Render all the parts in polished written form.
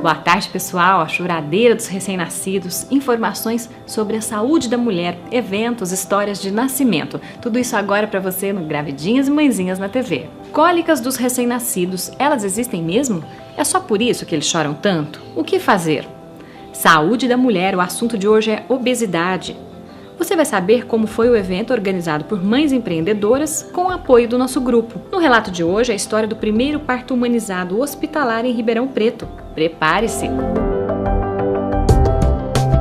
Boa tarde, pessoal. A choradeira dos recém-nascidos, informações sobre a saúde da mulher, eventos, histórias de nascimento. Tudo isso agora para você no Gravidinhas e Mãezinhas na TV. Cólicas dos recém-nascidos, elas existem mesmo? É só por isso que eles choram tanto? O que fazer? Saúde da mulher, o assunto de hoje é obesidade. Você vai saber como foi o evento organizado por mães empreendedoras com o apoio do nosso grupo. No relato de hoje, a história do primeiro parto humanizado hospitalar em Ribeirão Preto. Prepare-se!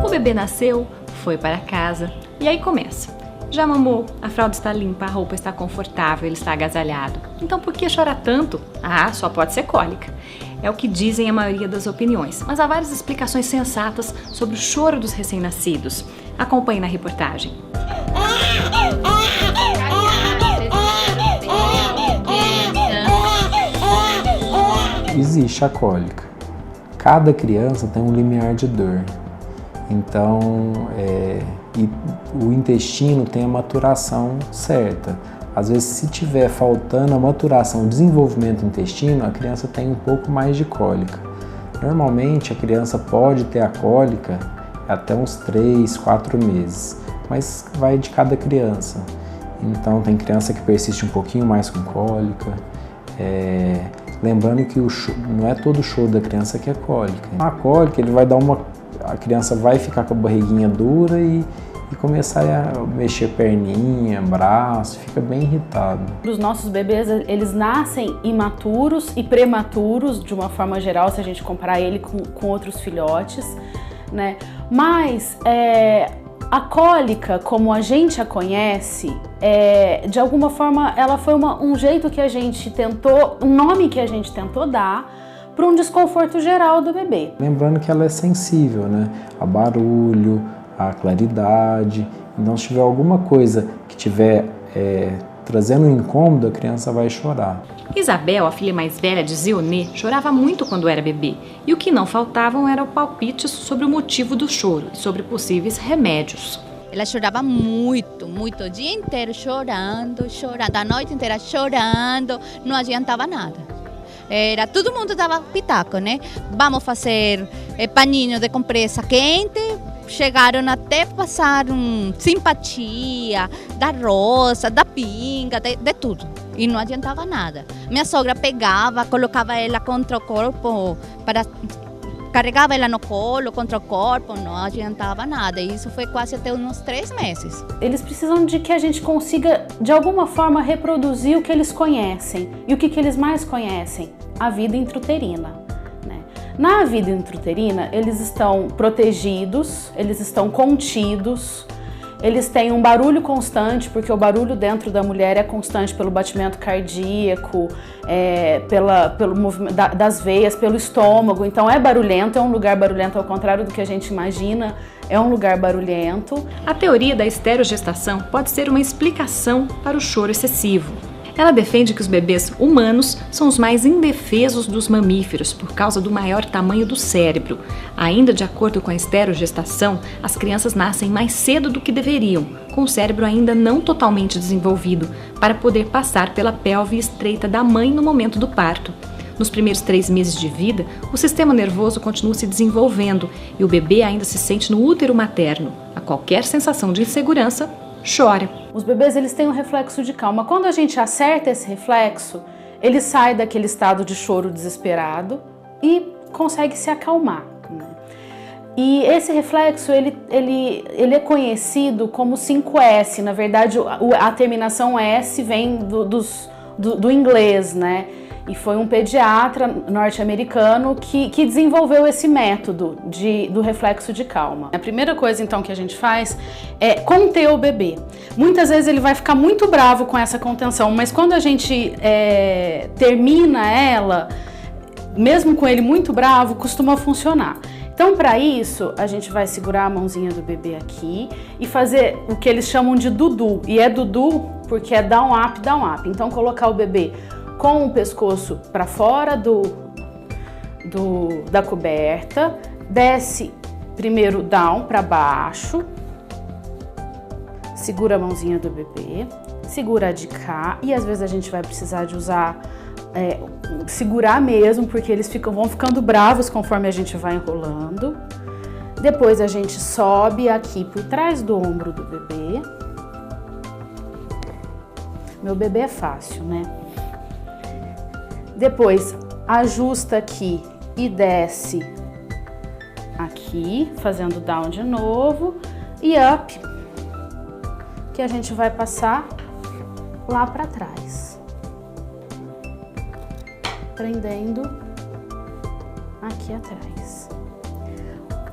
O bebê nasceu, foi para casa e aí começa. Já mamou, a fralda está limpa, a roupa está confortável, ele está agasalhado. Então por que chorar tanto? Ah, só pode ser cólica. É o que dizem a maioria das opiniões, mas há várias explicações sensatas sobre o choro dos recém-nascidos. Acompanhe na reportagem. Existe a cólica. Cada criança tem um limiar de dor. Então, e o intestino tem a maturação certa. Às vezes, se tiver faltando a maturação, o desenvolvimento do intestino, a criança tem um pouco mais de cólica. Normalmente, a criança pode ter a cólica até uns 3, 4 meses, mas vai de cada criança. Então, tem criança que persiste um pouquinho mais com cólica. Lembrando que não é todo o choro da criança que é cólica. A cólica, a criança vai ficar com a barriguinha dura e começar a mexer perninha, braço, fica bem irritado. Os nossos bebês, eles nascem imaturos e prematuros, de uma forma geral, se a gente comparar ele com outros filhotes, né? Mas a cólica, como a gente a conhece, de alguma forma, ela foi um jeito que a gente tentou, um nome que a gente tentou dar para um desconforto geral do bebê. Lembrando que ela é sensível, né? A barulho, a claridade. Então, se tiver alguma coisa que tiver trazendo um incômodo, a criança vai chorar. Isabel, a filha mais velha de Zionê, chorava muito quando era bebê. E o que não faltavam eram palpites sobre o motivo do choro e sobre possíveis remédios. Ela chorava muito, muito, o dia inteiro chorando, a noite inteira chorando, não adiantava nada. Todo mundo dava pitaco, né? Vamos fazer paninho de compressa quente. Chegaram até passar simpatia, da rosa, da pinga, de tudo. E não adiantava nada. Minha sogra pegava, colocava ela contra o corpo, carregava ela no colo, contra o corpo, não adiantava nada. E isso foi quase até uns 3 meses. Eles precisam de que a gente consiga, de alguma forma, reproduzir o que eles conhecem. E o que eles mais conhecem? A vida intrauterina. Na vida intrauterina, eles estão protegidos, eles estão contidos, eles têm um barulho constante, porque o barulho dentro da mulher é constante pelo batimento cardíaco, pelo movimento das veias, pelo estômago. Então é barulhento, é um lugar barulhento, ao contrário do que a gente imagina, é um lugar barulhento. A teoria da esterogestação pode ser uma explicação para o choro excessivo. Ela defende que os bebês humanos são os mais indefesos dos mamíferos por causa do maior tamanho do cérebro. Ainda de acordo com a esterogestação, as crianças nascem mais cedo do que deveriam, com o cérebro ainda não totalmente desenvolvido, para poder passar pela pelve estreita da mãe no momento do parto. Nos primeiros 3 meses de vida, o sistema nervoso continua se desenvolvendo e o bebê ainda se sente no útero materno. A qualquer sensação de insegurança, chora. Os bebês, eles têm um reflexo de calma. Quando a gente acerta esse reflexo, ele sai daquele estado de choro desesperado e consegue se acalmar, né? E esse reflexo, ele é conhecido como 5S. Na verdade, a terminação S vem do inglês, né? E foi um pediatra norte-americano que desenvolveu esse método do reflexo de calma. A primeira coisa, então, que a gente faz é conter o bebê. Muitas vezes ele vai ficar muito bravo com essa contenção, mas quando a gente termina ela, mesmo com ele muito bravo, costuma funcionar. Então, para isso, a gente vai segurar a mãozinha do bebê aqui e fazer o que eles chamam de dudu. E é dudu porque é down, up, down, up. Então, colocar o bebê com o pescoço para fora da coberta, desce primeiro down para baixo, segura a mãozinha do bebê, segura a de cá e às vezes a gente vai precisar de usar segurar mesmo, porque eles vão ficando bravos conforme a gente vai enrolando. Depois a gente sobe aqui por trás do ombro do bebê. Meu bebê é fácil, né? Depois ajusta aqui e desce aqui, fazendo down de novo, e up, que a gente vai passar lá para trás, prendendo aqui atrás.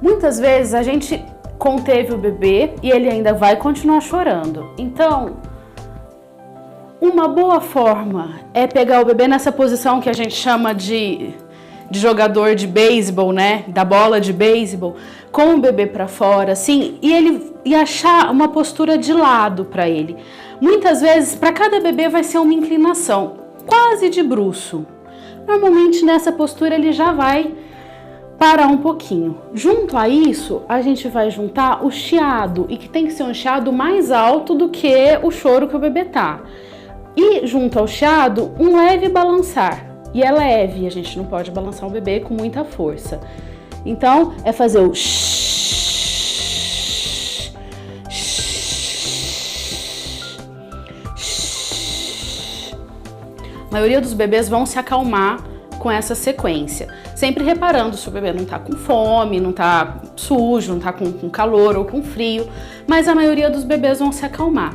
Muitas vezes a gente conteve o bebê e ele ainda vai continuar chorando. Então, uma boa forma é pegar o bebê nessa posição que a gente chama de jogador de beisebol, né? Da bola de beisebol, com o bebê para fora, assim, e achar uma postura de lado para ele. Muitas vezes, para cada bebê vai ser uma inclinação, quase de bruço. Normalmente nessa postura ele já vai parar um pouquinho. Junto a isso, a gente vai juntar o chiado, e que tem que ser um chiado mais alto do que o choro que o bebê tá. E junto ao chiado, um leve balançar. E é leve, a gente não pode balançar o bebê com muita força. Então, é fazer o shhh, shhh, shhh. A maioria dos bebês vão se acalmar com essa sequência. Sempre reparando se o bebê não tá com fome, não tá sujo, não tá com calor ou com frio. Mas a maioria dos bebês vão se acalmar.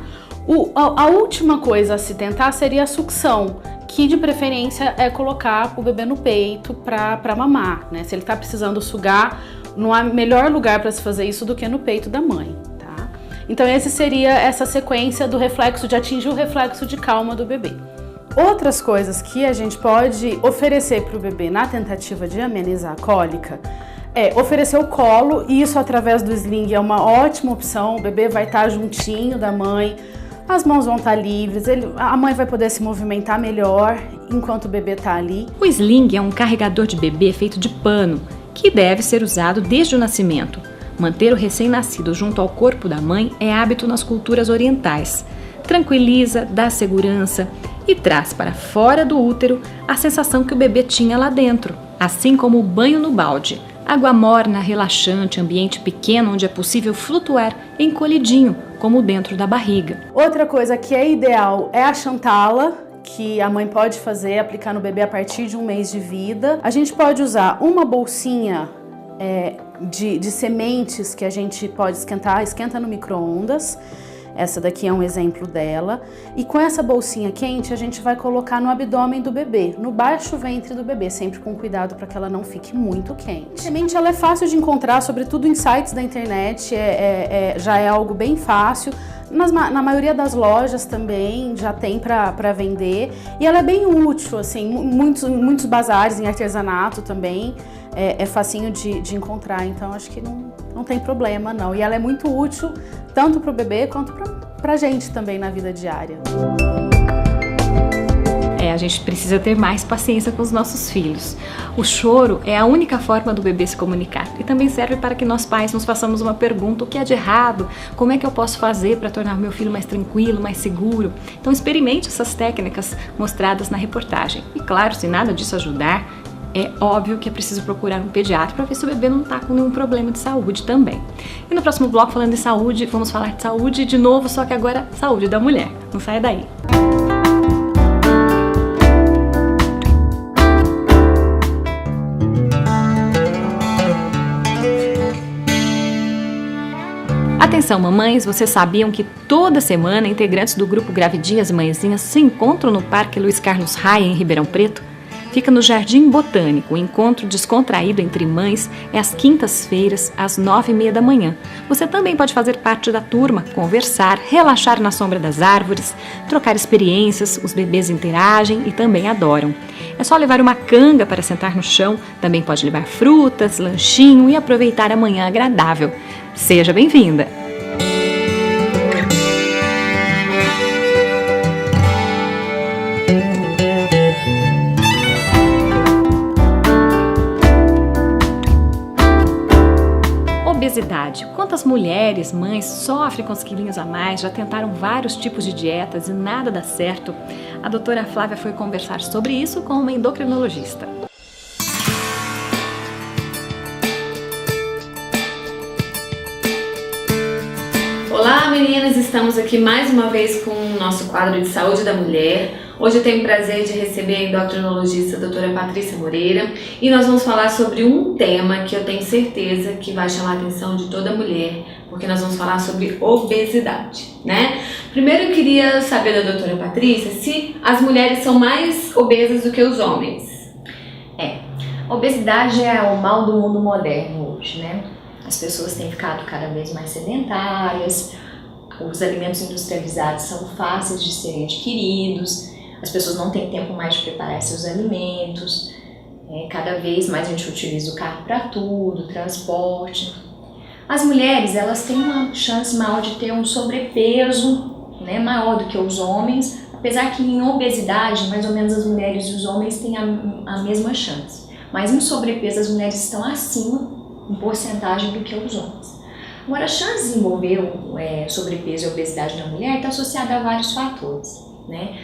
A última coisa a se tentar seria a sucção, que de preferência é colocar o bebê no peito para mamar, né? Se ele tá precisando sugar, não há melhor lugar para se fazer isso do que no peito da mãe, tá? Então esse seria essa sequência do reflexo, de atingir o reflexo de calma do bebê. Outras coisas que a gente pode oferecer para o bebê na tentativa de amenizar a cólica é oferecer o colo, e isso através do sling é uma ótima opção. O bebê vai estar juntinho da mãe, as mãos vão estar livres, a mãe vai poder se movimentar melhor enquanto o bebê está ali. O sling é um carregador de bebê feito de pano, que deve ser usado desde o nascimento. Manter o recém-nascido junto ao corpo da mãe é hábito nas culturas orientais. Tranquiliza, dá segurança e traz para fora do útero a sensação que o bebê tinha lá dentro, assim como o banho no balde. Água morna, relaxante, ambiente pequeno onde é possível flutuar encolhidinho, como dentro da barriga. Outra coisa que é ideal é a chantala, que a mãe pode fazer, aplicar no bebê a partir de 1 mês de vida. A gente pode usar uma bolsinha de sementes que a gente pode esquenta no micro-ondas. Essa daqui é um exemplo dela. E com essa bolsinha quente, a gente vai colocar no abdômen do bebê, no baixo ventre do bebê, sempre com cuidado para que ela não fique muito quente. A semente ela é fácil de encontrar, sobretudo em sites da internet, já é algo bem fácil. Na maioria das lojas também já tem para vender. E ela é bem útil, assim, muitos bazares em artesanato também. É facinho de encontrar, então acho que não tem problema não. E ela é muito útil tanto para o bebê quanto para a gente também na vida diária. A gente precisa ter mais paciência com os nossos filhos. O choro é a única forma do bebê se comunicar e também serve para que nós pais nos façamos uma pergunta: o que é de errado? Como é que eu posso fazer para tornar meu filho mais tranquilo, mais seguro? Então experimente essas técnicas mostradas na reportagem. E claro, se nada disso ajudar, é óbvio que é preciso procurar um pediatra para ver se o bebê não está com nenhum problema de saúde também. E no próximo bloco, falando de saúde, vamos falar de saúde de novo, só que agora saúde da mulher. Não saia daí. Atenção mamães, vocês sabiam que toda semana integrantes do grupo Gravidinhas e Mãezinhas se encontram no Parque Luiz Carlos Raia, em Ribeirão Preto? Fica no Jardim Botânico. O encontro descontraído entre mães é às quintas-feiras, às 9h30 da manhã. Você também pode fazer parte da turma, conversar, relaxar na sombra das árvores, trocar experiências, os bebês interagem e também adoram. É só levar uma canga para sentar no chão, também pode levar frutas, lanchinho e aproveitar a manhã agradável. Seja bem-vinda! Obesidade. Quantas mulheres, mães, sofrem com os quilinhos a mais, já tentaram vários tipos de dietas e nada dá certo? a doutora Flávia foi conversar sobre isso com uma endocrinologista. Olá meninas, estamos aqui mais uma vez com o nosso quadro de saúde da mulher. Hoje eu tenho o prazer de receber a endocrinologista a doutora Patrícia Moreira e nós vamos falar sobre um tema que eu tenho certeza que vai chamar a atenção de toda mulher, porque nós vamos falar sobre obesidade, né? Primeiro eu queria saber da doutora Patrícia se as mulheres são mais obesas do que os homens. Obesidade é o mal do mundo moderno hoje, né? As pessoas têm ficado cada vez mais sedentárias, os alimentos industrializados são fáceis de serem adquiridos, as pessoas não têm tempo mais de preparar seus alimentos, cada vez mais a gente utiliza o carro para tudo, transporte. As mulheres, elas têm uma chance maior de ter um sobrepeso, né, maior do que os homens, apesar que em obesidade, mais ou menos as mulheres e os homens têm a mesma chance. Mas em sobrepeso, as mulheres estão acima em porcentagem do que os homens. Agora, a chance de desenvolver sobrepeso e obesidade na mulher está associada a vários fatores, né?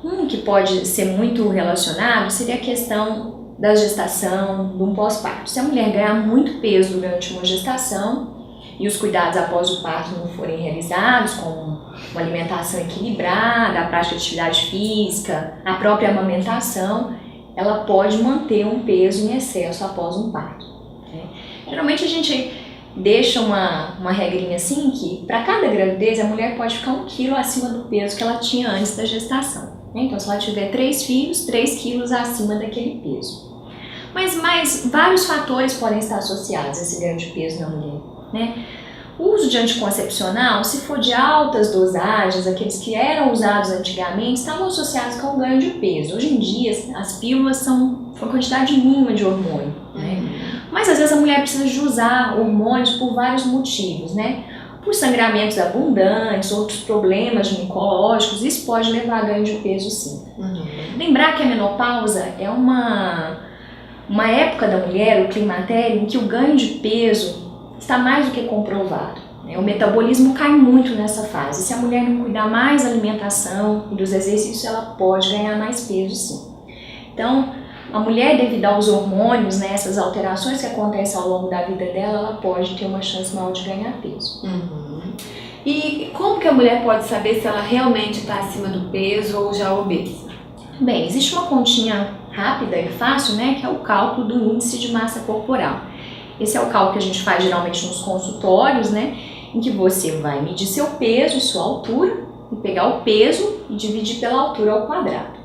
Um que pode ser muito relacionado seria a questão da gestação, do pós-parto. Se a mulher ganhar muito peso durante uma gestação e os cuidados após o parto não forem realizados, como uma alimentação equilibrada, a prática de atividade física, a própria amamentação, ela pode manter um peso em excesso após um parto. Geralmente a gente deixa uma regrinha assim que para cada gravidez a mulher pode ficar 1 quilo acima do peso que ela tinha antes da gestação. Então se ela tiver 3 filhos, 3 quilos acima daquele peso. Mas vários fatores podem estar associados a esse ganho de peso na mulher, né? O uso de anticoncepcional, se for de altas dosagens, aqueles que eram usados antigamente, estavam associados com o ganho de peso. Hoje em dia as pílulas são uma quantidade mínima de hormônio, né? Mas às vezes a mulher precisa de usar hormônios por vários motivos, né? Por sangramentos abundantes, outros problemas ginecológicos, isso pode levar a ganho de peso sim. Lembrar que a menopausa é uma época da mulher, o climatério, em que o ganho de peso está mais do que comprovado, né? O metabolismo cai muito nessa fase. Se a mulher não cuidar mais da alimentação e dos exercícios, ela pode ganhar mais peso sim. Então, a mulher, devido aos hormônios, né, essas alterações que acontecem ao longo da vida dela, ela pode ter uma chance maior de ganhar peso. E como que a mulher pode saber se ela realmente está acima do peso ou já obesa? Bem, existe uma continha rápida e fácil, né, que é o cálculo do índice de massa corporal. Esse é o cálculo que a gente faz geralmente nos consultórios, né, em que você vai medir seu peso e sua altura e pegar o peso e dividir pela altura ao quadrado.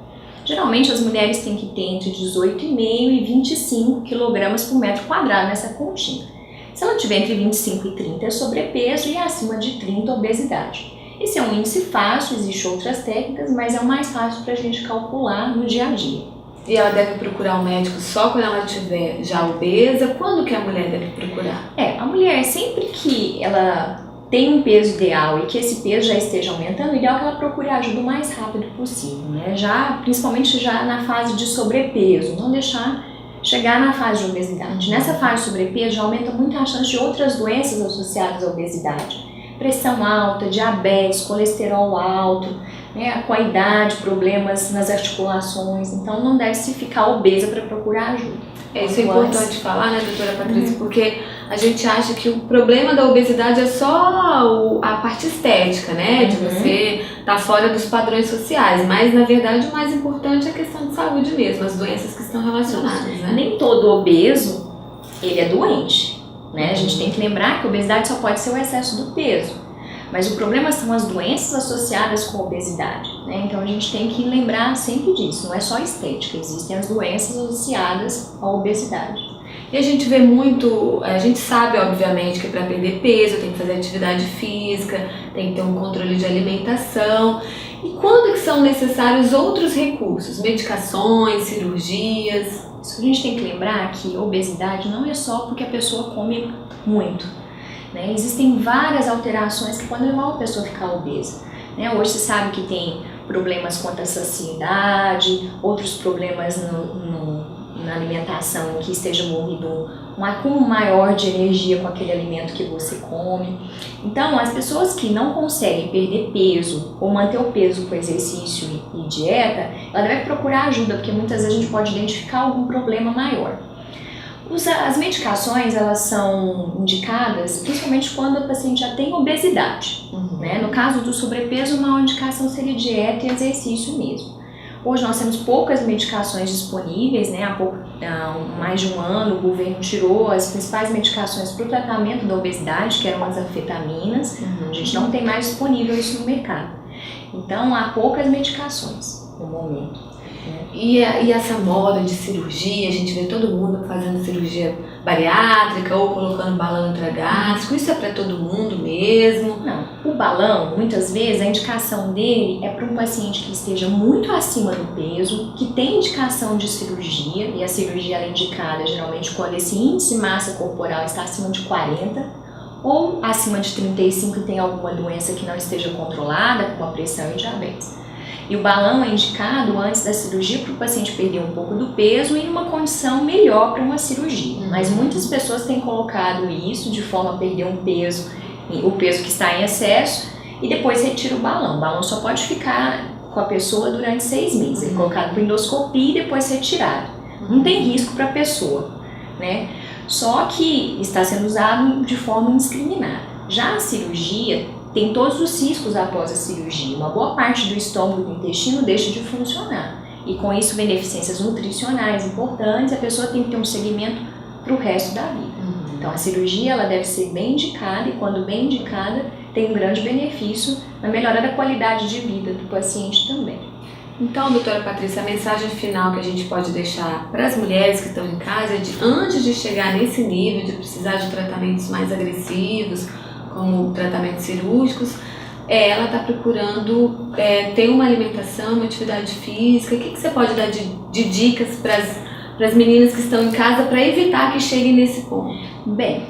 Geralmente as mulheres têm que ter entre 18,5 e 25 kg por metro quadrado nessa continha. Se ela tiver entre 25 e 30 é sobrepeso e acima de 30 obesidade. Esse é um índice fácil, existem outras técnicas, mas é o mais fácil para a gente calcular no dia a dia. E ela deve procurar um médico só quando ela estiver já obesa? Quando que a mulher deve procurar? A mulher, sempre que ela tem um peso ideal e que esse peso já esteja aumentando, o ideal é que ela procure ajuda o mais rápido possível, né? Principalmente já na fase de sobrepeso, não deixar chegar na fase de obesidade. Nessa fase de sobrepeso já aumenta muito a chance de outras doenças associadas à obesidade. Pressão alta, diabetes, colesterol alto, né? Com a idade, problemas nas articulações, então não deve se ficar obesa para procurar ajuda. Isso é importante falar, né, doutora Patrícia, porque a gente acha que o problema da obesidade é só a parte estética, né, de você estar fora dos padrões sociais, mas na verdade o mais importante é a questão de saúde mesmo, as doenças que estão relacionadas, né? Nem todo obeso, ele é doente, né, a gente tem que lembrar que a obesidade só pode ser o excesso do peso. Mas o problema são as doenças associadas com a obesidade, né? Então a gente tem que lembrar sempre disso, não é só estética, existem as doenças associadas à obesidade. E a gente vê muito, a gente sabe obviamente que para perder peso tem que fazer atividade física, tem que ter um controle de alimentação. E quando que são necessários outros recursos, medicações, cirurgias? Isso a gente tem que lembrar que obesidade não é só porque a pessoa come muito. Né? Existem várias alterações que podem levar uma pessoa a ficar obesa. Né? Hoje se sabe que tem problemas quanto à saciedade, outros problemas na alimentação que esteja envolvido um acúmulo maior de energia com aquele alimento que você come. Então, as pessoas que não conseguem perder peso ou manter o peso com exercício e dieta, ela deve procurar ajuda, porque muitas vezes a gente pode identificar algum problema maior. As medicações, elas são indicadas principalmente quando a paciente já tem obesidade. Né? No caso do sobrepeso, uma indicação seria dieta e exercício mesmo. Hoje nós temos poucas medicações disponíveis, né? Há mais de um ano o governo tirou as principais medicações para o tratamento da obesidade, que eram as anfetaminas. A gente não tem mais disponível isso no mercado. Então há poucas medicações no momento. E essa moda de cirurgia, a gente vê todo mundo fazendo cirurgia bariátrica ou colocando balão intragástrico, isso é para todo mundo mesmo? Não, o balão, muitas vezes, a indicação dele é para um paciente que esteja muito acima do peso, que tem indicação de cirurgia, e a cirurgia é indicada geralmente quando esse índice de massa corporal está acima de 40, ou acima de 35 e tem alguma doença que não esteja controlada, como a pressão e diabetes. E o balão é indicado antes da cirurgia para o paciente perder um pouco do peso e em uma condição melhor para uma cirurgia. Mas muitas pessoas têm colocado isso de forma a perder o peso que está em excesso e depois retira o balão. O balão só pode ficar com a pessoa durante 6 meses. É colocado para endoscopia e depois retirado. Não tem risco para a pessoa, né? Só que está sendo usado de forma indiscriminada. Já a cirurgia tem todos os riscos após a cirurgia. Uma boa parte do estômago e do intestino deixa de funcionar. E com isso vem deficiências nutricionais importantes, a pessoa tem que ter um segmento para o resto da vida. Então a cirurgia ela deve ser bem indicada e quando bem indicada tem um grande benefício na melhora da qualidade de vida do paciente também. Então, doutora Patrícia, a mensagem final que a gente pode deixar para as mulheres que estão em casa é de antes de chegar nesse nível de precisar de tratamentos mais agressivos, como tratamentos cirúrgicos, ela está procurando ter uma alimentação, uma atividade física. O que você pode dar de dicas para as meninas que estão em casa para evitar que cheguem nesse ponto? Bem,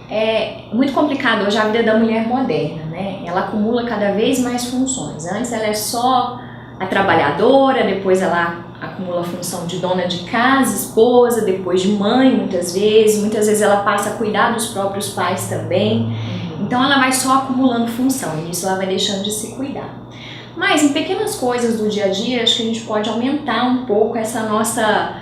é muito complicado hoje a vida da mulher moderna, né? Ela acumula cada vez mais funções. Antes ela é só a trabalhadora, depois ela acumula a função de dona de casa, esposa, depois de mãe muitas vezes ela passa a cuidar dos próprios pais também. Então ela vai só acumulando função e isso ela vai deixando de se cuidar. Mas em pequenas coisas do dia a dia, acho que a gente pode aumentar um pouco essa nossa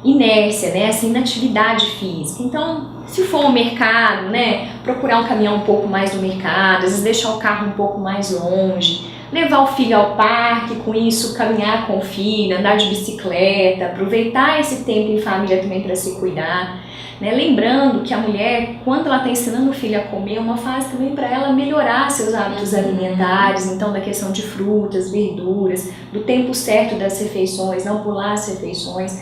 inércia, né? Essa inatividade física. Então, se for ao mercado, né? Procurar um caminhão um pouco mais do mercado, às vezes deixar o carro um pouco mais longe, levar o filho ao parque, com isso caminhar com o filho, andar de bicicleta, aproveitar esse tempo em família também para se cuidar. Né? Lembrando que a mulher, quando ela está ensinando o filho a comer, é uma fase também para ela melhorar seus hábitos alimentares, então da questão de frutas, verduras, do tempo certo das refeições, não pular as refeições.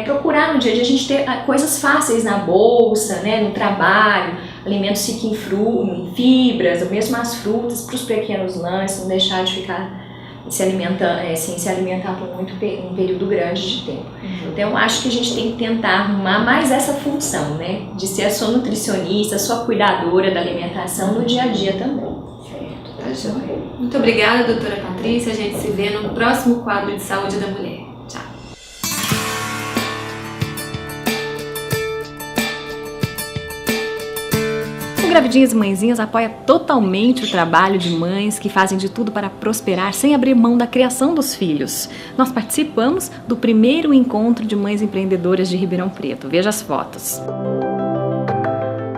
Procurar no dia a dia a gente ter coisas fáceis na bolsa, né? No trabalho, alimentos ricos em fibras, ou mesmo as frutas para os pequenos lanches, não deixar de ficar sem se alimentar por um período grande de tempo. Então eu acho que a gente tem que tentar arrumar mais essa função, né? De ser a sua nutricionista, a sua cuidadora da alimentação no dia a dia também. Certo, tá joia. Muito obrigada, doutora Patrícia. A gente se vê no próximo quadro de Saúde da Mulher. Tchau. O Gravidinhas e Mãezinhas apoia totalmente o trabalho de mães que fazem de tudo para prosperar sem abrir mão da criação dos filhos. Nós participamos do primeiro encontro de mães empreendedoras de Ribeirão Preto. Veja as fotos.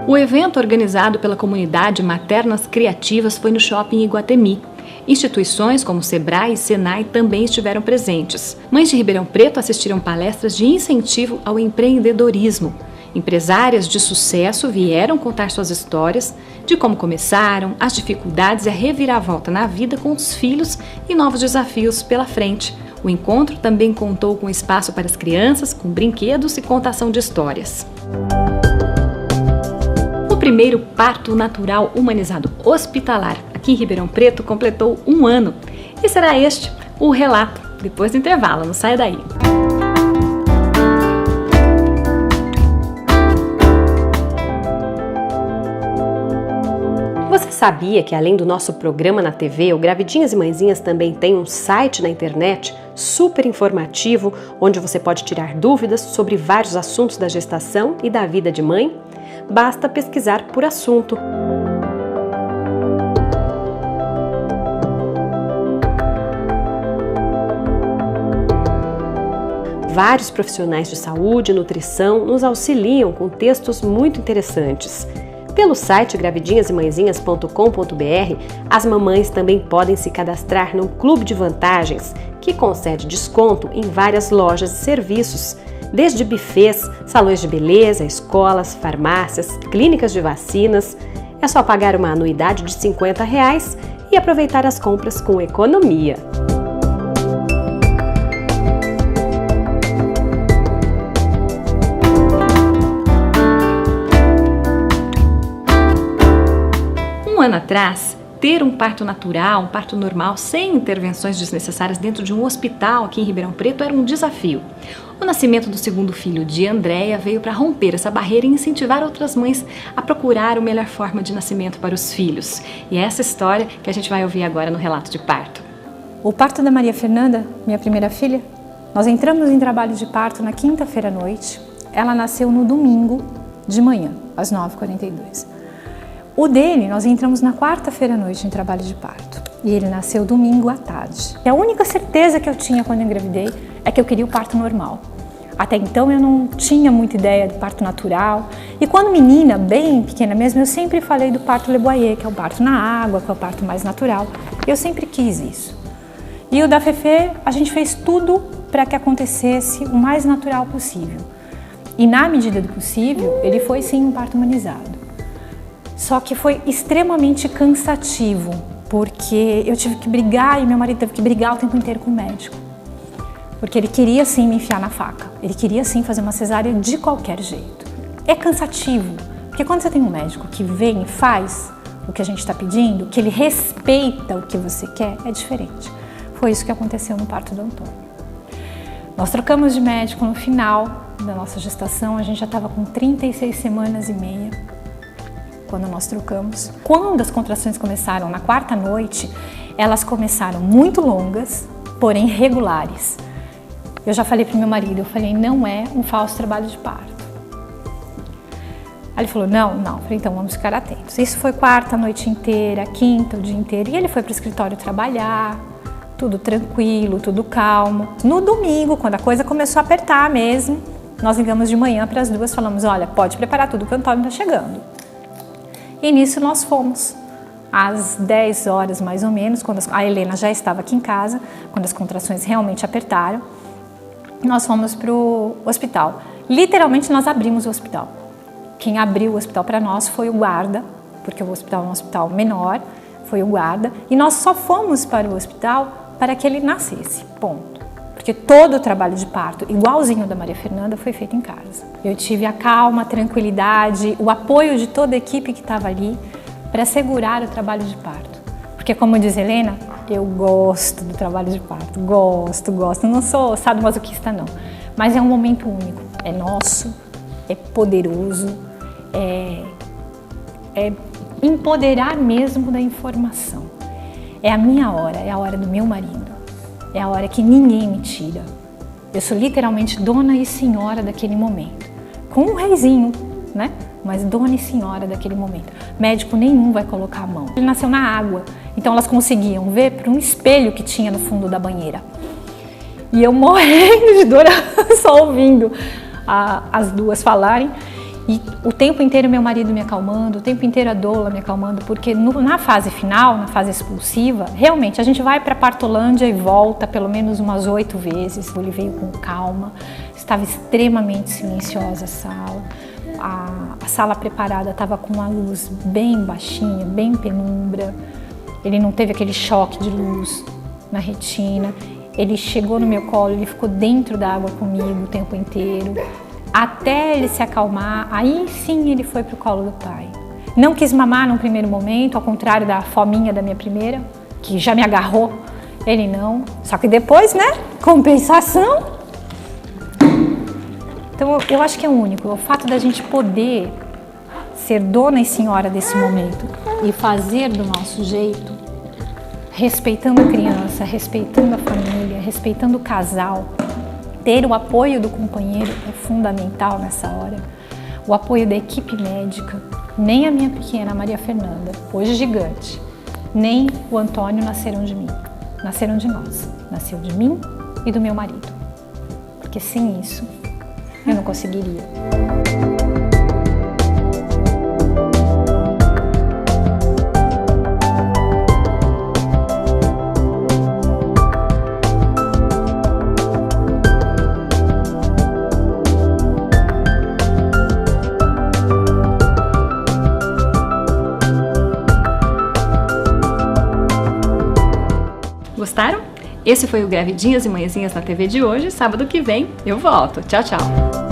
O evento organizado pela comunidade Maternas Criativas foi no Shopping Iguatemi. Instituições como Sebrae e Senai também estiveram presentes. Mães de Ribeirão Preto assistiram palestras de incentivo ao empreendedorismo. Empresárias de sucesso vieram contar suas histórias de como começaram, as dificuldades e a reviravolta na vida com os filhos e novos desafios pela frente. O encontro também contou com espaço para as crianças, com brinquedos e contação de histórias. O primeiro parto natural humanizado hospitalar aqui em Ribeirão Preto completou 1 ano. E será este o relato depois do intervalo. Não saia daí. Você sabia que além do nosso programa na TV, o Gravidinhas e Mãezinhas também tem um site na internet super informativo, onde você pode tirar dúvidas sobre vários assuntos da gestação e da vida de mãe? Basta pesquisar por assunto. Vários profissionais de saúde e nutrição nos auxiliam com textos muito interessantes. Pelo site gravidinhasemãezinhas.com.br, as mamães também podem se cadastrar num clube de vantagens que concede desconto em várias lojas e serviços, desde buffets, salões de beleza, escolas, farmácias, clínicas de vacinas. É só pagar uma anuidade de R$ 50 e aproveitar as compras com economia. Um ano atrás, ter um parto natural, um parto normal, sem intervenções desnecessárias dentro de um hospital aqui em Ribeirão Preto era um desafio. O nascimento do segundo filho de Andréia veio para romper essa barreira e incentivar outras mães a procurar a melhor forma de nascimento para os filhos. E é essa história que a gente vai ouvir agora no relato de parto. O parto da Maria Fernanda, minha primeira filha, nós entramos em trabalho de parto na quinta-feira à noite. Ela nasceu no domingo de manhã, às 9h42. O dele, nós entramos na quarta-feira à noite em trabalho de parto. E ele nasceu domingo à tarde. E a única certeza que eu tinha quando eu engravidei é que eu queria o parto normal. Até então eu não tinha muita ideia de parto natural. E quando menina, bem pequena mesmo, eu sempre falei do parto Le Boyer, que é o parto na água, que é o parto mais natural. Eu sempre quis isso. E o da Fefe, a gente fez tudo para que acontecesse o mais natural possível. E na medida do possível, ele foi sim um parto humanizado. Só que foi extremamente cansativo, porque eu tive que brigar e meu marido teve que brigar o tempo inteiro com o médico. Porque ele queria sim me enfiar na faca, ele queria sim fazer uma cesárea de qualquer jeito. É cansativo, porque quando você tem um médico que vem e faz o que a gente está pedindo, que ele respeita o que você quer, é diferente. Foi isso que aconteceu no parto do Antônio. Nós trocamos de médico no final da nossa gestação, a gente já estava com 36 semanas e meia. Quando nós trocamos. Quando as contrações começaram na quarta noite, elas começaram muito longas, porém regulares. Eu já falei para o meu marido, eu falei, não é um falso trabalho de parto. Aí ele falou, não. Eu falei, então vamos ficar atentos. Isso foi quarta a noite inteira, quinta o dia inteiro, e ele foi para o escritório trabalhar, tudo tranquilo, tudo calmo. No domingo, quando a coisa começou a apertar mesmo, nós ligamos de manhã para as duas, falamos, olha, pode preparar tudo que o Antônio está chegando. E nisso nós fomos, às 10 horas mais ou menos, quando a Helena já estava aqui em casa, quando as contrações realmente apertaram, nós fomos para o hospital. Literalmente nós abrimos o hospital. Quem abriu o hospital para nós foi o guarda, porque o hospital é um hospital menor, foi o guarda, e nós só fomos para o hospital para que ele nascesse, ponto. Porque todo o trabalho de parto, igualzinho da Maria Fernanda, foi feito em casa. Eu tive a calma, a tranquilidade, o apoio de toda a equipe que estava ali para segurar o trabalho de parto. Porque, como diz Helena, eu gosto do trabalho de parto, gosto. Não sou sadomasoquista, não. Mas é um momento único, é nosso, é poderoso, é empoderar mesmo da informação. É a minha hora, é a hora do meu marido. É a hora que ninguém me tira. Eu sou literalmente dona e senhora daquele momento. Com um reizinho, né? Mas dona e senhora daquele momento. Médico nenhum vai colocar a mão. Ele nasceu na água, então elas conseguiam ver por um espelho que tinha no fundo da banheira. E eu morrendo de dor só ouvindo as duas falarem. E o tempo inteiro meu marido me acalmando, o tempo inteiro a doula me acalmando, porque na fase final, na fase expulsiva, realmente a gente vai para Partolândia e volta pelo menos umas 8 vezes. Ele veio com calma, estava extremamente silenciosa a sala. A sala preparada estava com uma luz bem baixinha, bem penumbra. Ele não teve aquele choque de luz na retina. Ele chegou no meu colo, ele ficou dentro da água comigo o tempo inteiro. Até ele se acalmar, aí sim ele foi para o colo do pai. Não quis mamar num primeiro momento, ao contrário da fominha da minha primeira, que já me agarrou, ele não. Só que depois, né, compensação. Então eu acho que é único, o fato da gente poder ser dona e senhora desse momento e fazer do nosso jeito, respeitando a criança, respeitando a família, respeitando o casal. Ter o apoio do companheiro é fundamental nessa hora. O apoio da equipe médica. Nem a minha pequena Maria Fernanda, hoje gigante, nem o Antônio nasceram de mim. Nasceram de nós. Nasceu de mim e do meu marido. porque sem isso eu não conseguiria. Gostaram? Esse foi o Gravidinhas e Mãezinhas na TV de hoje. Sábado que vem eu volto. Tchau, tchau!